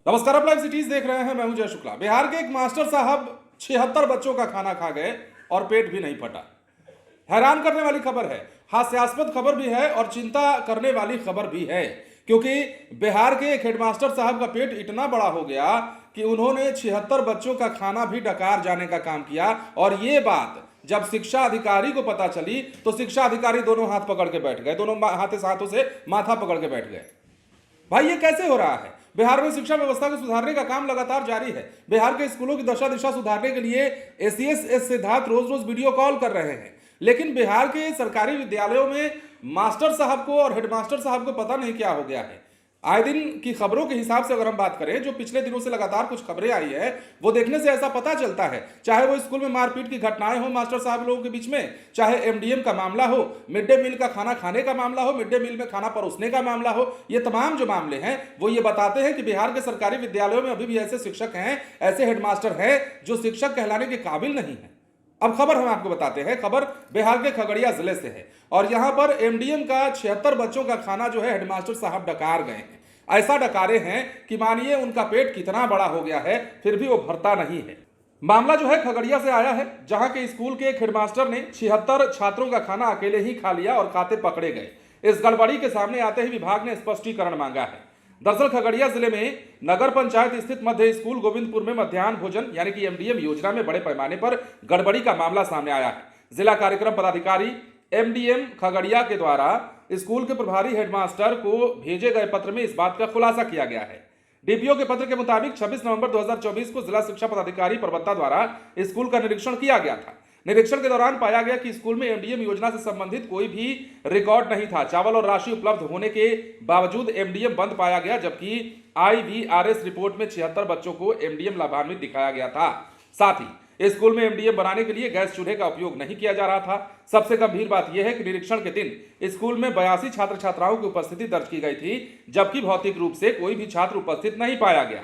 नमस्कार, आप live cities देख रहे हैं। मैं हूं जय शुक्ला। बिहार के एक मास्टर साहब 76 बच्चों का खाना खा गए और पेट भी नहीं फटा। हैरान करने वाली खबर है, हास्यास्पद खबर भी है और चिंता करने वाली खबर भी है, क्योंकि बिहार के एक हेडमास्टर साहब का पेट इतना बड़ा हो गया कि उन्होंने 76 बच्चों का खाना भी डकार जाने का काम किया। और ये बात जब शिक्षा अधिकारी को पता चली तो शिक्षा अधिकारी दोनों हाथ पकड़ के बैठ गए, दोनों हाथों से माथा पकड़ के बैठ गए। भाई, ये कैसे हो रहा है? बिहार में शिक्षा व्यवस्था को सुधारने का काम लगातार जारी है। बिहार के स्कूलों की दशा दिशा सुधारने के लिए एसीएस सिद्धार्थ रोज रोज वीडियो कॉल कर रहे हैं, लेकिन बिहार के सरकारी विद्यालयों में मास्टर साहब को और हेडमास्टर साहब को पता नहीं क्या हो गया है। आए दिन की खबरों के हिसाब से अगर हम बात करें, जो पिछले दिनों से लगातार कुछ खबरें आई है, वो देखने से ऐसा पता चलता है, चाहे वो स्कूल में मारपीट की घटनाएं हो मास्टर साहब लोगों के बीच में, चाहे एमडीएम का मामला हो, मिड डे मील का खाना खाने का मामला हो, मिड डे मील में खाना परोसने का मामला हो, ये तमाम जो मामले हैं वो ये बताते हैं कि बिहार के सरकारी विद्यालयों में अभी भी ऐसे शिक्षक हैं, ऐसे हेडमास्टर हैं जो शिक्षक कहलाने के काबिल नहीं है। अब खबर हम आपको बताते हैं। खबर बिहार के खगड़िया जिले से है और यहां पर एमडीएम का 76 बच्चों का खाना जो है हेडमास्टर साहब डकार गए हैं। ऐसा डकारे हैं कि मानिए उनका पेट कितना बड़ा हो गया है, फिर भी वो भरता नहीं है। मामला जो है खगड़िया से आया है, जहां के स्कूल के एक हेडमास्टर ने 76 छात्रों का खाना अकेले ही खा लिया और खाते पकड़े गए। इस गड़बड़ी के सामने आते ही विभाग ने स्पष्टीकरण मांगा है। दरअसल खगड़िया जिले में नगर पंचायत स्थित मध्य स्कूल गोविंदपुर में मध्याह्न भोजन यानी कि एमडीएम योजना में बड़े पैमाने पर गड़बड़ी का मामला सामने आया है। जिला कार्यक्रम पदाधिकारी एमडीएम खगड़िया के द्वारा स्कूल के प्रभारी हेडमास्टर को भेजे गए पत्र में इस बात का खुलासा किया गया है। डीपीओ के पत्र के मुताबिक 26 नवंबर 2024 को जिला शिक्षा पदाधिकारी परबत्ता द्वारा स्कूल का निरीक्षण किया गया था। निरीक्षण के दौरान पाया गया कि स्कूल में एमडीएम योजना से संबंधित कोई भी रिकॉर्ड नहीं था। चावल और राशि उपलब्ध होने के बावजूद एमडीएम बंद पाया गया, जबकि आईवीआरएस रिपोर्ट में 76 बच्चों को एमडीएम लाभान्वित दिखाया गया था। साथ ही स्कूल में एमडीएम बनाने के लिए गैस चूल्हे का उपयोग नहीं किया जा रहा था। सबसे गंभीर बात यह है कि निरीक्षण के दिन स्कूल में 82 छात्र छात्राओं की उपस्थिति दर्ज की गई थी, जबकि भौतिक रूप से कोई भी छात्र उपस्थित नहीं पाया गया।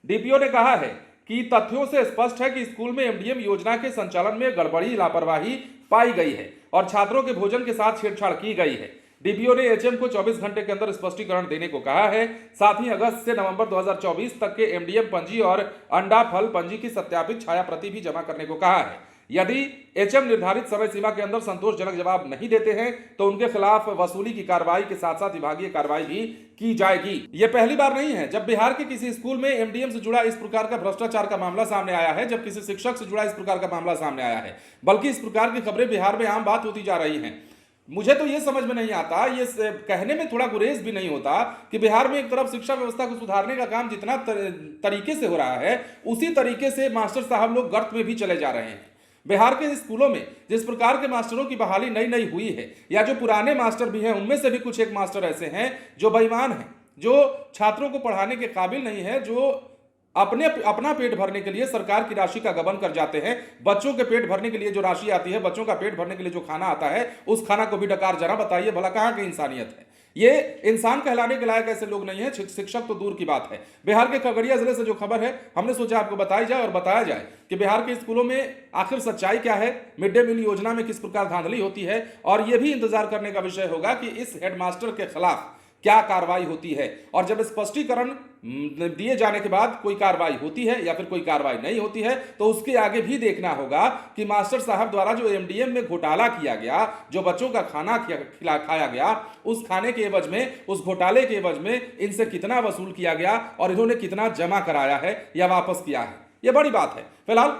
डीपीओ ने कहा है कि तथ्यों से स्पष्ट है कि स्कूल में एमडीएम योजना के संचालन में गड़बड़ी लापरवाही पाई गई है और छात्रों के भोजन के साथ छेड़छाड़ की गई है। डीपीओ ने एचएम को 24 घंटे के अंदर स्पष्टीकरण देने को कहा है। साथ ही अगस्त से नवंबर 2024 तक के एमडीएम पंजी और अंडा फल पंजी की सत्यापित छाया प्रति भी जमा करने को कहा है। यदि एचएम निर्धारित समय सीमा के अंदर संतोषजनक जवाब नहीं देते हैं तो उनके खिलाफ वसूली की कार्रवाई के साथ साथ विभागीय कार्रवाई भी की जाएगी। यह पहली बार नहीं है जब बिहार के किसी स्कूल में एमडीएम से जुड़ा इस प्रकार का भ्रष्टाचार का मामला सामने आया है, जब किसी शिक्षक से जुड़ा इस प्रकार का मामला सामने आया है, बल्कि इस प्रकार की खबरें बिहार में आम बात होती जा रही हैं। मुझे तो ये समझ में नहीं आता, ये कहने में थोड़ा गुरेज भी नहीं होता कि बिहार में एक तरफ शिक्षा व्यवस्था को सुधारने का काम जितना तरीके से हो रहा है, उसी तरीके से मास्टर साहब लोग गर्त में भी चले जा रहे हैं। बिहार के स्कूलों में जिस प्रकार के मास्टरों की बहाली नई नई हुई है, या जो पुराने मास्टर भी हैं, उनमें से भी कुछ एक मास्टर ऐसे हैं जो बेईमान हैं, जो छात्रों को पढ़ाने के काबिल नहीं है, जो अपना पेट भरने के लिए सरकार की राशि का गबन कर जाते हैं। बच्चों के पेट भरने के लिए जो राशि आती है, बच्चों का पेट भरने के लिए जो खाना आता है, उस खाना को भी डकार जरा बताइए भला कहाँ की इंसानियत है? ये इंसान कहलाने के लायक ऐसे लोग नहीं है, शिक्षक तो दूर की बात है। बिहार के खगड़िया जिले से जो खबर है, हमने सोचा आपको बताई जाए और बताया जाए कि बिहार के स्कूलों में आखिर सच्चाई क्या है, मिड डे मील योजना में किस प्रकार धांधली होती है, और यह भी इंतजार करने का विषय होगा कि इस हेडमास्टर के खिलाफ क्या कार्रवाई होती है। और जब स्पष्टीकरण दिए जाने के बाद कोई कार्रवाई होती है या फिर कोई कार्रवाई नहीं होती है, तो उसके आगे भी देखना होगा कि मास्टर साहब द्वारा जो एमडीएम में घोटाला किया गया, जो बच्चों का खाना खाया गया, उस खाने के एवज में, उस घोटाले के एवज में इनसे कितना वसूल किया गया और इन्होंने कितना जमा कराया है या वापस किया है, यह बड़ी बात है। फिलहाल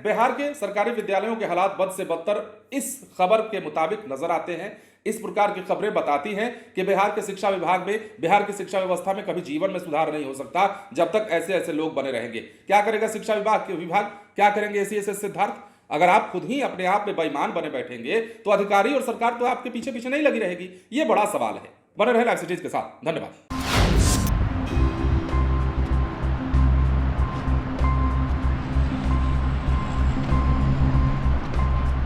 बिहार के सरकारी विद्यालयों के हालात बद से बदतर इस खबर के मुताबिक नजर आते हैं। इस प्रकार की खबरें बताती हैं कि बिहार के शिक्षा विभाग में, बिहार की शिक्षा व्यवस्था में कभी जीवन में सुधार नहीं हो सकता जब तक ऐसे ऐसे लोग बने रहेंगे। क्या करेगा शिक्षा विभाग, क्या करेंगे एसीएस सिद्धार्थ? अगर आप खुद ही अपने आप में बेईमान बने बैठेंगे तो अधिकारी और सरकार तो आपके पीछे पीछे नहीं लगी रहेगी। यह बड़ा सवाल है। बने रहे लाइव सिटीज के साथ। धन्यवाद।